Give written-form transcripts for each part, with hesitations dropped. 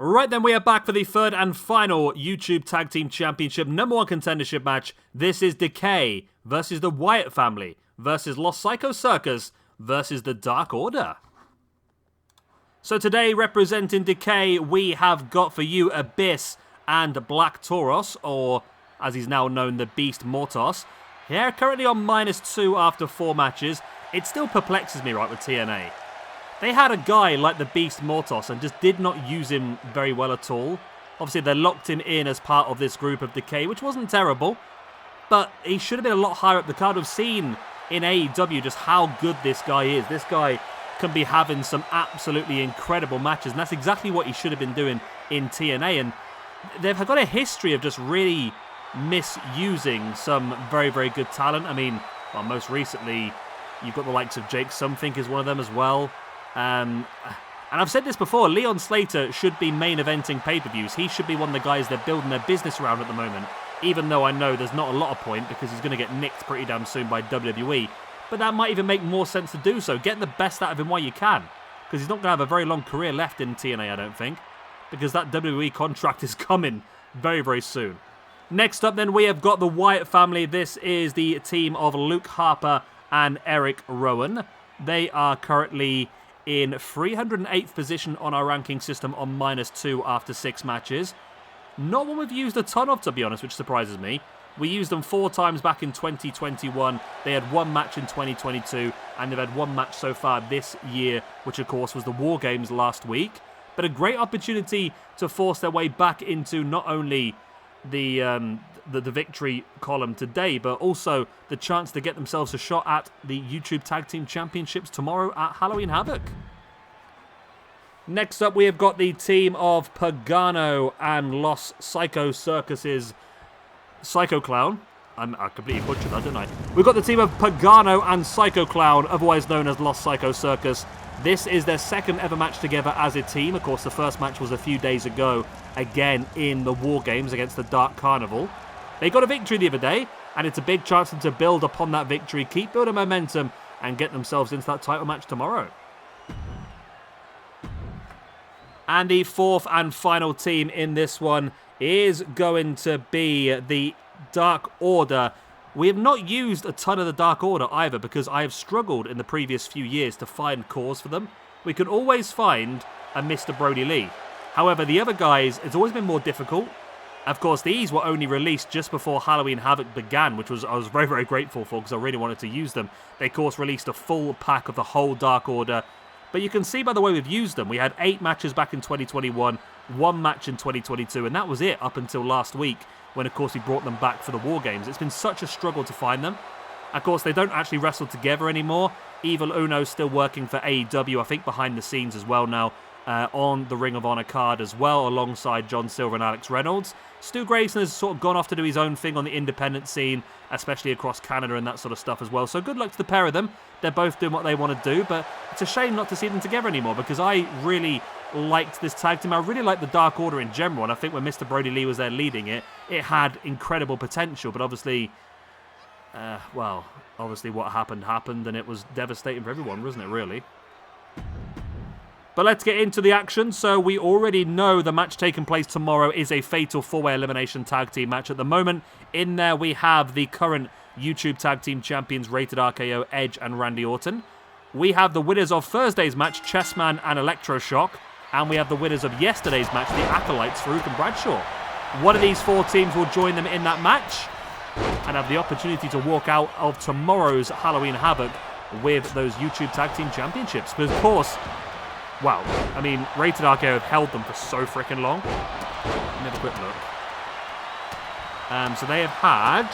Right then, we are back for the third and final YouTube Tag Team Championship #1 contendership match. This is Decay versus the Wyatt family versus Los Psycho Circus versus the Dark Order. So today, representing Decay, we have got for you Abyss and Black Tauros, or as he's now known, the Beast Mortos. They're currently on -2 after 4 matches. It still perplexes me, right, with TNA. They had a guy like the Beast Mortos and just did not use him very well at all. Obviously, they locked him in as part of this group of Decay, which wasn't terrible. But he should have been a lot higher up the card. We've seen in AEW just how good this guy is. This guy can be having some absolutely incredible matches. And that's exactly what he should have been doing in TNA. And they've got a history of just really misusing some very, very good talent. I mean, well, most recently, you've got the likes of Jake Something is one of them as well. And I've said this before, Leon Slater should be main eventing pay-per-views. He should be one of the guys they're building their business around at the moment, even though I know there's not a lot of point because he's going to get nicked pretty damn soon by WWE. But that might even make more sense to do so. Get the best out of him while you can, because he's not going to have a very long career left in TNA, I don't think, because that WWE contract is coming very, very soon. Next up then, we have got the Wyatt family. This is the team of Luke Harper and Erick Rowan. They are currently in 308th position on our ranking system on -2 after 6 matches. Not one we've used a ton of, to be honest, which surprises me. We used them 4 times back in 2021. They had 1 match in 2022, and they've had 1 match so far this year, which of course was the War Games last week. But a great opportunity to force their way back into not only the victory column today, but also the chance to get themselves a shot at the YouTube Tag Team Championships tomorrow at Halloween Havoc. Next up, we have got the team of Pagano and Los Psycho Circus's Psycho Clown. I completely butchered that, didn't I? We've got the team of Pagano and Psycho Clown, otherwise known as Los Psycho Circus. This is their second ever match together as a team. Of course, the first match was a few days ago, again in the War Games against the Dark Carnival. They got a victory the other day, and it's a big chance to build upon that victory, keep building momentum, and get themselves into that title match tomorrow. And the fourth and final team in this one is going to be the Dark Order. We have not used a ton of the Dark Order either, because I have struggled in the previous few years to find cause for them. We can always find a Mr. Brody Lee. However, the other guys, it's always been more difficult. Of course, these were only released just before Halloween Havoc began, which I was very, very grateful for because I really wanted to use them. They, of course, released a full pack of the whole Dark Order. But you can see by the way we've used them. We had 8 matches back in 2021, 1 match in 2022, and that was it up until last week when, of course, we brought them back for the War Games. It's been such a struggle to find them. Of course, they don't actually wrestle together anymore. Evil Uno's still working for AEW, I think behind the scenes as well now, on the Ring of Honor card as well, alongside John Silver and Alex Reynolds. Stu Grayson has sort of gone off to do his own thing on the independent scene, especially across Canada and that sort of stuff as well. So good luck to the pair of them. They're both doing what they want to do, but it's a shame not to see them together anymore because I really liked this tag team. I really liked the Dark Order in general, and I think when Mr. Brody Lee was there leading it, it had incredible potential, but obviously, obviously what happened, and it was devastating for everyone, wasn't it, really? But let's get into the action. So we already know the match taking place tomorrow is a fatal 4-way elimination tag team match. At the moment, in there we have the current YouTube Tag Team Champions Rated RKO, Edge and Randy Orton. We have the winners of Thursday's match, Chessman and Electroshock. And we have the winners of yesterday's match, the Acolytes, Farouk and Bradshaw. One of these 4 teams will join them in that match and have the opportunity to walk out of tomorrow's Halloween Havoc with those YouTube Tag Team Championships. But of course, wow, I mean, Rated RKO have held them for so freaking long. Let me have a quick look. So they have had...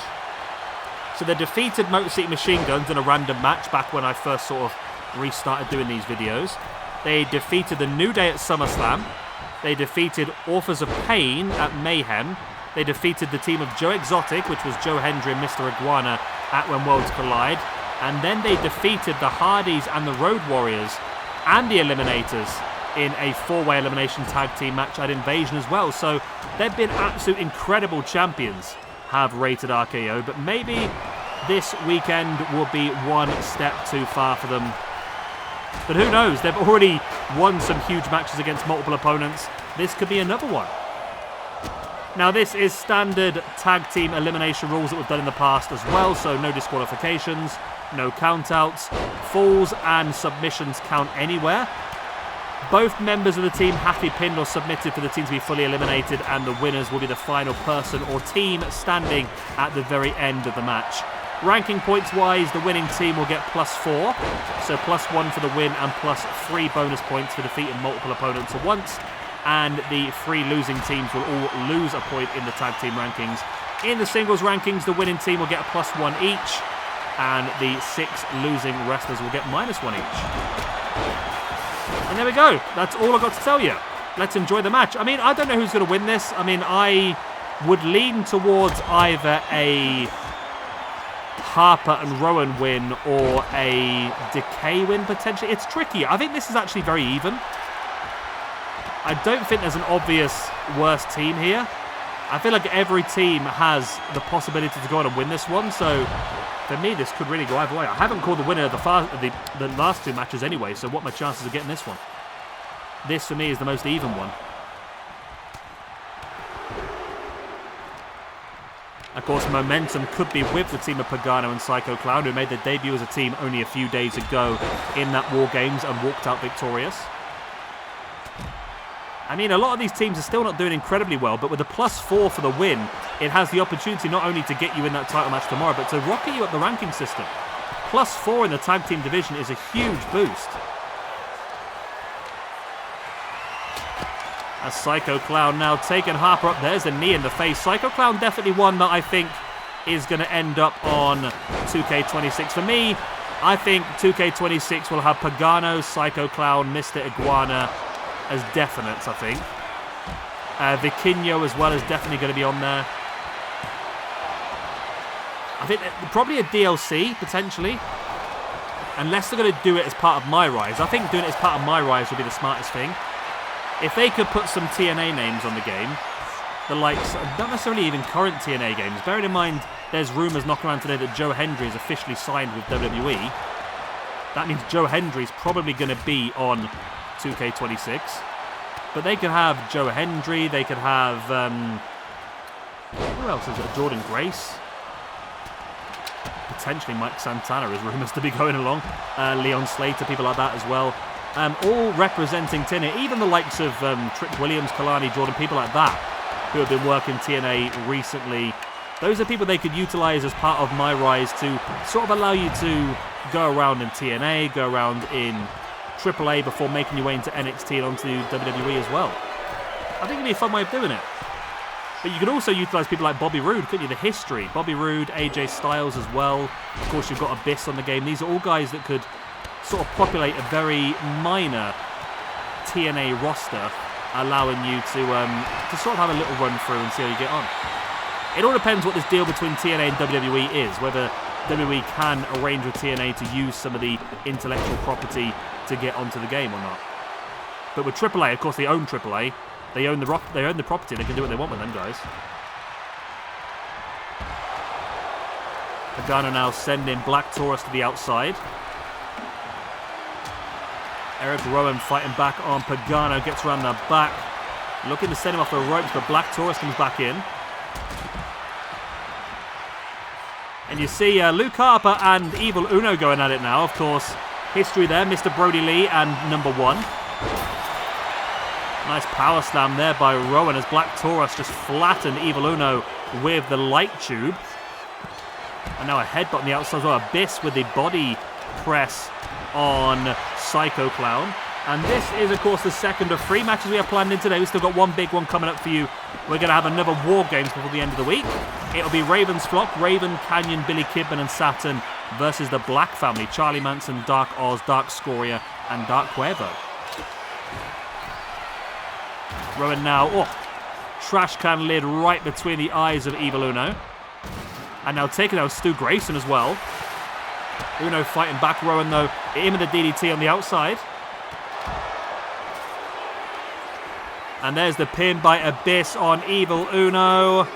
So they defeated Motor City Machine Guns in a random match back when I first sort of restarted doing these videos. They defeated the New Day at SummerSlam. They defeated Authors of Pain at Mayhem. They defeated the team of Joe Exotic, which was Joe Hendry and Mr. Iguana, at When Worlds Collide. And then they defeated the Hardys and the Road Warriors and the Eliminators in a 4-way elimination tag team match at Invasion as well. So they've been absolute incredible champions, have Rated RKO, but maybe this weekend will be one step too far for them. But who knows? They've already won some huge matches against multiple opponents. this could be another one. Now, this is standard tag team elimination rules that we've done in the past as well, so no disqualifications, no countouts, falls and submissions count anywhere. Both members of the team have to be pinned or submitted for the team to be fully eliminated, and the winners will be the final person or team standing at the very end of the match. Ranking points wise, the winning team will get +4, so +1 for the win and +3 bonus points for defeating multiple opponents at once. And the 3 losing teams will all lose a point in the tag team rankings. In the singles rankings, the winning team will get a +1 each, and the 6 losing wrestlers will get -1 each. And there we go. That's all I've got to tell you. Let's enjoy the match. I mean, I don't know who's going to win this. I mean, I would lean towards either a Harper and Rowan win or a Decay win, potentially. It's tricky. I think this is actually very even. I don't think there's an obvious worst team here. I feel like every team has the possibility to go on and win this one, so for me, this could really go either way. I haven't called the winner of the last 2 matches anyway, so what are my chances of getting this one? This, for me, is the most even one. Of course, momentum could be with the team of Pagano and Psycho Clown, who made their debut as a team only a few days ago in that War Games and walked out victorious. I mean, a lot of these teams are still not doing incredibly well, but with a +4 for the win, it has the opportunity not only to get you in that title match tomorrow, but to rocket you up the ranking system. +4 in the tag team division is a huge boost. As Psycho Clown now taking Harper up. There's a knee in the face. Psycho Clown definitely one that I think is going to end up on 2K26. For me, I think 2K26 will have Pagano, Psycho Clown, Mr. Iguana as definites, I think. Vikinho as well is definitely going to be on there. I think probably a DLC, potentially. Unless they're going to do it as part of My Rise. I think doing it as part of My Rise would be the smartest thing. If they could put some TNA names on the game, the likes, not necessarily even current TNA games. Bearing in mind, there's rumours knocking around today that Joe Hendry is officially signed with WWE. That means Joe Hendry's probably going to be on 2K26. But they could have Joe Hendry, they could have, who else is it? Jordan Grace. Potentially Mike Santana is rumours to be going along. Leon Slater, people like that as well. All representing TNA, even the likes of Trick Williams, Kalani, Jordan, people like that, who have been working TNA recently. Those are people they could utilise as part of My Rise to sort of allow you to go around in TNA, go around in AAA before making your way into NXT and onto WWE as well. I think it'd be a fun way of doing it. But you could also utilise people like Bobby Roode, couldn't you? The history. Bobby Roode, AJ Styles as well. Of course, you've got Abyss on the game. These are all guys that could sort of populate a very minor TNA roster, allowing you to sort of have a little run through and see how you get on. It all depends what this deal between TNA and WWE is, whether WWE can arrange with TNA to use some of the intellectual property to get onto the game or not. But with AAA, of course, they own AAA. They own the property. They can do what they want with them guys. Pagano now sending Black Taurus to the outside. Erick Rowan fighting back on Pagano, gets around the back. Looking to send him off the ropes, but Black Taurus comes back in. And you see Luke Harper and Evil Uno going at it now. Of course, history there, Mr. Brody Lee and number 1. Nice power slam there by Rowan as Black Taurus just flattened Evil Uno with the light tube. And now a headbutt on the outside as well. Abyss with the body press on Psycho Clown. And this is, of course, the second of 3 matches we have planned in today. We've still got one big one coming up for you. We're going to have another War Games before the end of the week. It'll be Raven's Flock, Raven, Canyon, Billy Kidman and Saturn versus the Black Family, Charlie Manson, Dark Oz, Dark Scoria and Dark Cuervo. Rowan now, trash can lid right between the eyes of Evil Uno. And now taking out Stu Grayson as well. Uno fighting back. Rowan, though, him with the DDT on the outside. And there's the pin by Abyss on Evil Uno.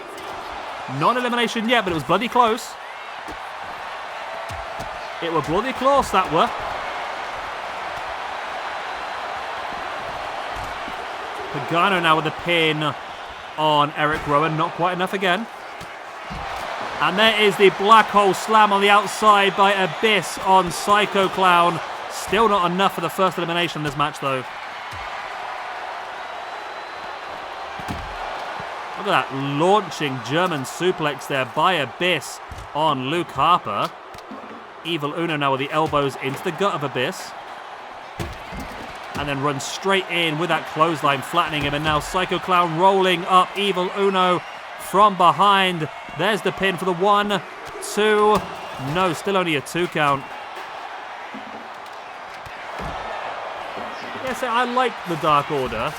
Non-elimination yet, but it was bloody close. It were bloody close, that were. Pagano now with a pin on Erick Rowan. Not quite enough again. And there is the black hole slam on the outside by Abyss on Psycho Clown. Still not enough for the first elimination in this match, though. Look at that launching German suplex there by Abyss on Luke Harper. Evil Uno now with the elbows into the gut of Abyss. And then runs straight in with that clothesline, flattening him. And now Psycho Clown rolling up Evil Uno from behind. There's the pin for the 1, 2. No, still only a 2 count. Yes, I like the Dark Order.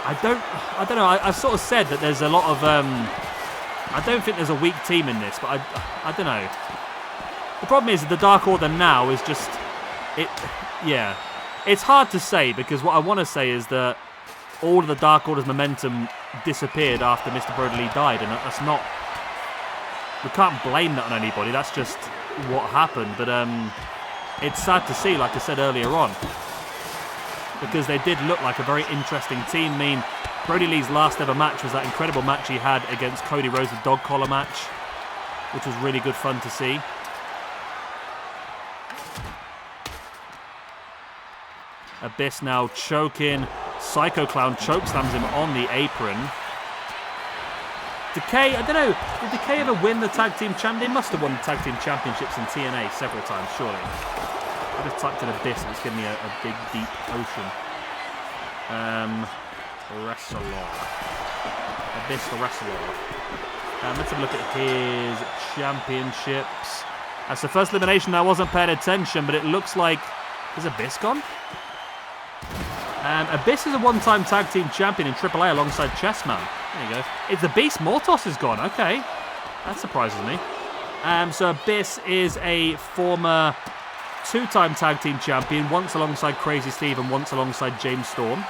I don't know. I've sort of said that there's a lot of. I don't think there's a weak team in this, but I don't know. The problem is the Dark Order now is just yeah. It's hard to say because what I want to say is that all of the Dark Order's momentum disappeared after Mr. Brody Lee died, and that's not. We can't blame that on anybody. That's just what happened. But it's sad to see, like I said earlier on, because they did look like a very interesting team. I mean, Brody Lee's last ever match was that incredible match he had against Cody Rhodes, the dog collar match, which was really good fun to see. Abyss now choking. Psycho Clown chokeslams him on the apron. Decay, I don't know, did Decay ever win the Tag Team Champion? They must have won the Tag Team Championships in TNA several times, surely. I just typed in Abyss and it's giving me a big, deep ocean. Wrestler. Abyss the Wrestler. Let's have a look at his championships. That's the first elimination. I wasn't paying attention, but it looks like... Is Abyss gone? Abyss is a one-time tag team champion in AAA alongside Chessman. There you go. It's the Beast. Mortos is gone. Okay. That surprises me. So Abyss is a former two-time tag team champion, once alongside Crazy Steve and once alongside James Storm.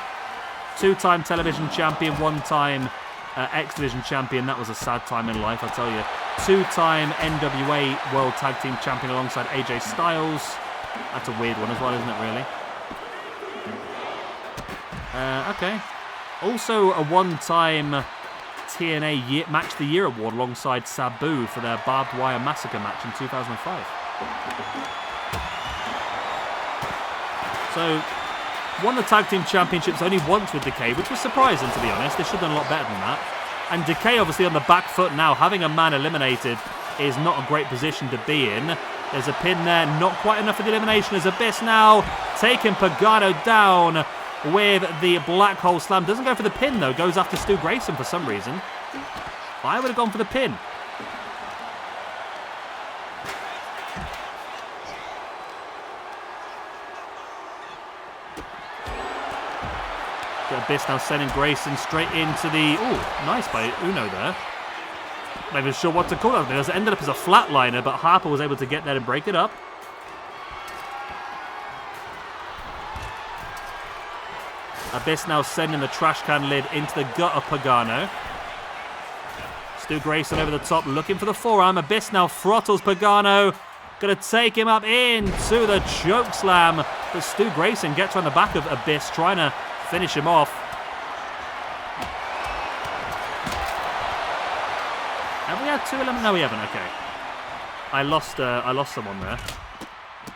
Two-time television champion, one-time X Division champion. That was a sad time in life, I tell you. Two-time NWA World Tag Team champion alongside AJ Styles. That's a weird one as well, isn't it, really? Okay. Also a one-time TNA Match of the Year award alongside Sabu for their Barbed Wire Massacre match in 2005. So, won the Tag Team Championships only once with Decay, which was surprising, to be honest. They should have done a lot better than that. And Decay obviously on the back foot now. Having a man eliminated is not a great position to be in. There's a pin there, not quite enough for the elimination. As Abyss now taking Pagano down with the black hole slam. Doesn't go for the pin though, goes after Stu Grayson for some reason. I would have gone for the pin. Abyss now sending Grayson straight into the... Ooh, nice by Uno there. Not even sure what to call that. It ended up as a flatliner, but Harper was able to get there and break it up. Abyss now sending the trash can lid into the gut of Pagano. Stu Grayson over the top, looking for the forearm. Abyss now throttles Pagano. Going to take him up into the choke slam. But Stu Grayson gets on the back of Abyss, trying to finish him off. Have we had two elements? No, we haven't. Okay. I lost someone there.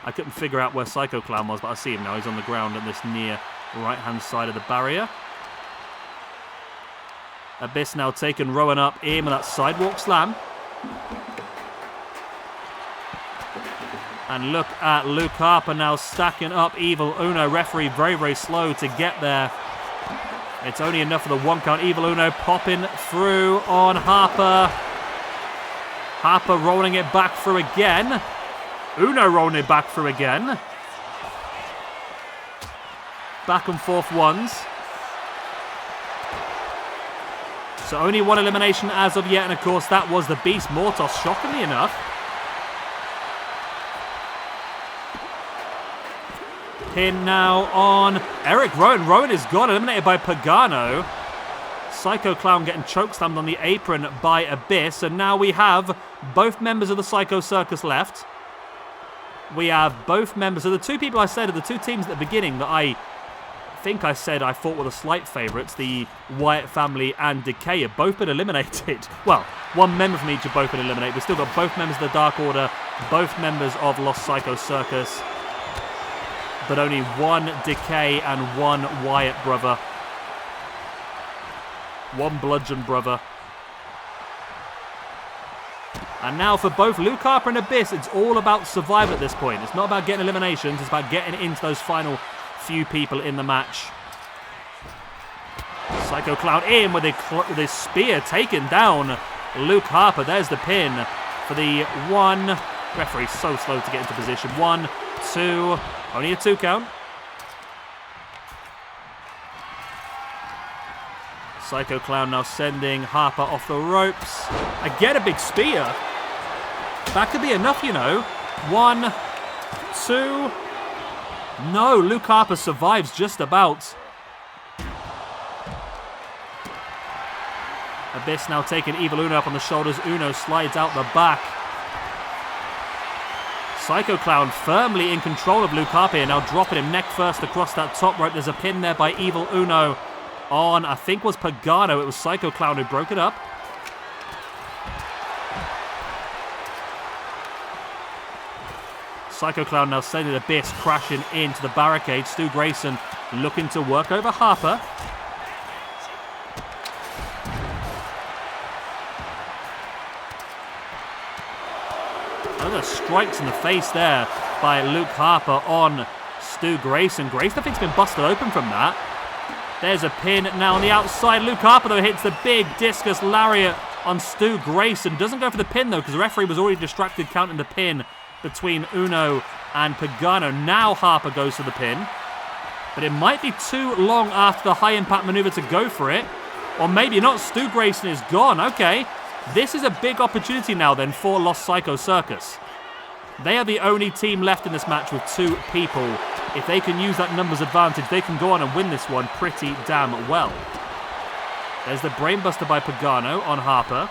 I couldn't figure out where Psycho Clown was, but I see him now. He's on the ground at this near right-hand side of the barrier. Abyss now taking Rowan up in with that sidewalk slam. And look at Luke Harper now stacking up Evil Uno. Referee very, very slow to get there. It's only enough for the 1 count. Evil Uno popping through on Harper. Harper rolling it back through again. Uno rolling it back through again. Back and forth ones. So only one elimination as of yet. And of course that was the Beast Mortos, shockingly enough. Pin now on Erick Rowan. Rowan is gone, eliminated by Pagano. Psycho Clown getting chokeslammed on the apron by Abyss. And now we have both members of the Psycho Circus left. We have both members of the two people I said are the two teams at the beginning that I think I said I thought were the slight favourites, the Wyatt family and Decay, have both been eliminated. Well, one member from each have both been eliminated. We've still got both members of the Dark Order, both members of Los Psycho Circus, but only one Decay and one Wyatt brother. One Bludgeon brother. And now for both Luke Harper and Abyss, it's all about survival at this point. It's not about getting eliminations, it's about getting into those final few people in the match. Psycho Clown in with his spear, taken down Luke Harper. There's the pin for the 1. Referee's so slow to get into position. 1, 2, only a 2 count. Psycho Clown now sending Harper off the ropes. Again, a big spear. That could be enough, you know. 1, 2. No, Luke Harper survives just about. Abyss now taking Evil Uno up on the shoulders. Uno slides out the back. Psycho Clown firmly in control of Luke Harper here, now dropping him neck first across that top rope. There's a pin there by Evil Uno on, I think was Pagano. It was Psycho Clown who broke it up. Psycho Clown now sending Abyss crashing into the barricade. Stu Grayson looking to work over Harper. Another strikes in the face there by Luke Harper on Stu Grayson. Grayson, I think, has been busted open from that. There's a pin now on the outside. Luke Harper, though, hits the big discus lariat on Stu Grayson. Doesn't go for the pin, though, because the referee was already distracted counting the pin between Uno and Pagano. Now Harper goes for the pin. But it might be too long after the high-impact maneuver to go for it. Or maybe not. Stu Grayson is gone. Okay. This is a big opportunity now, then, for Los Psycho Circus. They are the only team left in this match with 2 people. If they can use that numbers advantage, they can go on and win this one pretty damn well. There's the brainbuster by Pagano on Harper.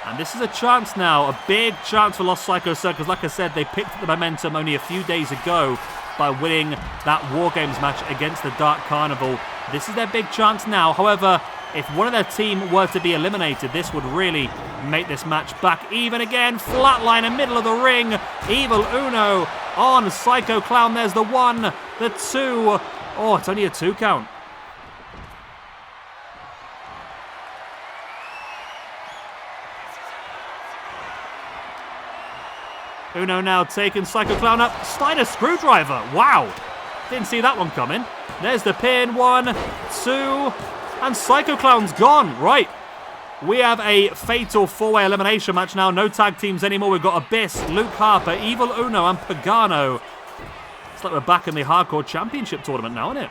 And this is a chance now, a big chance for Los Psycho Circus. Like I said, they picked up the momentum only a few days ago by winning that War Games match against the Dark Carnival. This is their big chance now. However, if one of their team were to be eliminated, this would really make this match back even again. Flatline in the middle of the ring. Evil Uno on Psycho Clown. There's the 1, the 2. Oh, it's only a 2 count. Uno now taking Psycho Clown up. Steiner screwdriver. Wow. Didn't see that one coming. There's the pin. 1, 2. And Psycho Clown's gone. Right. We have a fatal 4-way elimination match now. No tag teams anymore. We've got Abyss, Luke Harper, Evil Uno, and Pagano. It's like we're back in the Hardcore Championship tournament now, isn't it?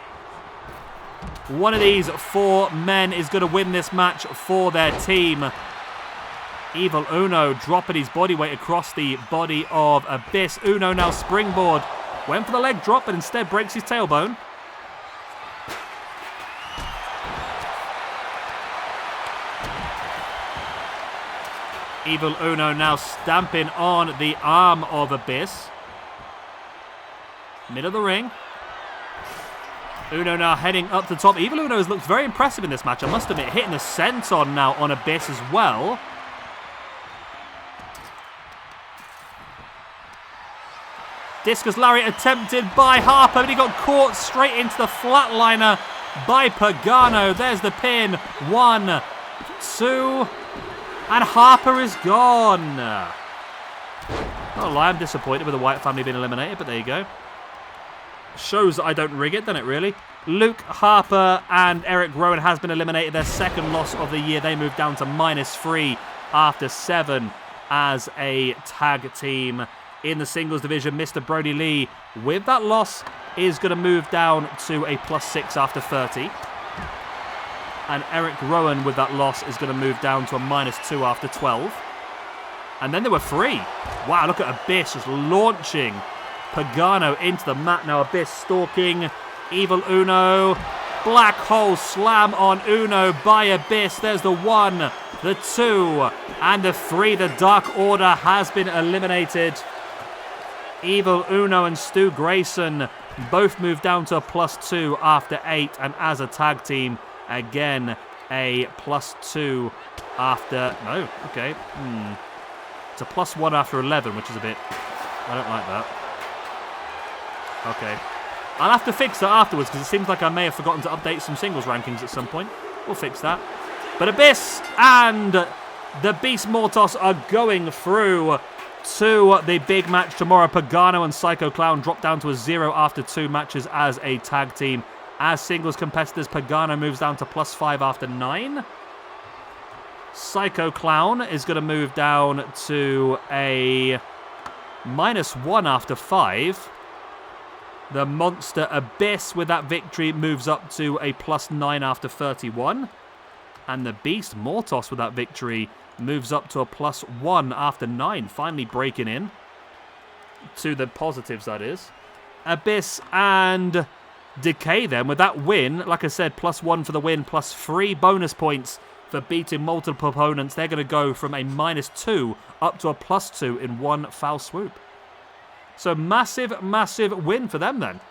One of these 4 men is going to win this match for their team. Evil Uno dropping his body weight across the body of Abyss. Uno now springboard. Went for the leg drop, but instead breaks his tailbone. Evil Uno now stamping on the arm of Abyss. Middle of the ring. Uno now heading up the top. Evil Uno has looked very impressive in this match, I must admit. Hitting the senton now on Abyss as well. Discus lariat attempted by Harper, but he got caught straight into the flatliner by Pagano. There's the pin. 1, 2, and Harper is gone. Not a lie, I'm disappointed with the Wyatt family being eliminated, but there you go. Shows that I don't rig it, doesn't it, really? Luke Harper and Erick Rowan has been eliminated. Their second loss of the year. They moved down to -3 after 7 as a tag team. In the singles division, Mr. Brody Lee, with that loss, is going to move down to a +6 after 30. And Erick Rowan, with that loss, is going to move down to a -2 after 12. And then there were 3. Wow, look at Abyss just launching Pagano into the mat. Now Abyss stalking Evil Uno. Black hole slam on Uno by Abyss. There's the 1, the 2, and the 3. The Dark Order has been eliminated. Evil Uno and Stu Grayson both moved down to a +2 after 8. And as a tag team, again, a +2 after... No, okay. It's a +1 after 11, which is a bit... I don't like that. Okay. I'll have to fix that afterwards, because it seems like I may have forgotten to update some singles rankings at some point. We'll fix that. But Abyss and the Beast Mortos are going through to the big match tomorrow. Pagano and Psycho Clown drop down to a 0 after 2 matches as a tag team. As singles competitors, Pagano moves down to +5 after 9. Psycho Clown is going to move down to a -1 after 5. The Monster Abyss with that victory moves up to a +9 after 31. And the Beast Mortos with that victory moves up to a +1 after 9. Finally breaking in to the positives, that is. Abyss and Decay then with that win. Like I said, +1 for the win, +3 bonus points for beating multiple opponents. They're going to go from a -2 up to a +2 in one foul swoop. So massive, massive win for them then.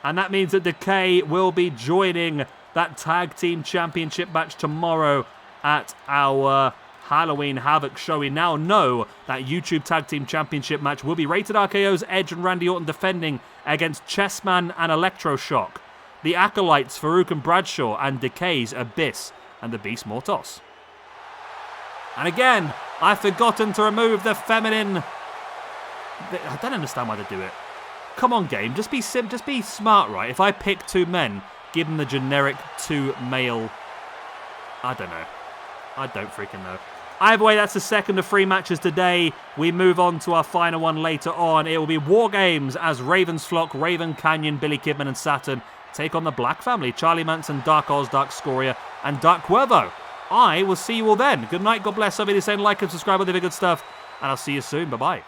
And that means that Decay will be joining that Tag Team Championship match tomorrow at our Halloween Havoc show. We now know that YouTube Tag Team Championship match will be Rated RKO's Edge and Randy Orton defending against Chessman and Electroshock. The Acolytes, Farouk and Bradshaw, and Decay's Abyss and the Beast Mortos. And again, I've forgotten to remove the feminine... I don't understand why they do it. Come on, game. Just be smart, right? If I pick 2 men, give them the generic 2 male... I don't know. I don't freaking know. Either way, that's the second of 3 matches today. We move on to our final one later on. It will be War Games as Raven's Flock, Raven Canyon, Billy Kidman and Saturn take on the Black Family, Charlie Manson, Dark Oz, Dark Scoria and Dark Cuervo. I will see you all then. Good night, God bless. I'll be the same. Like and subscribe, all the good stuff. And I'll see you soon. Bye-bye.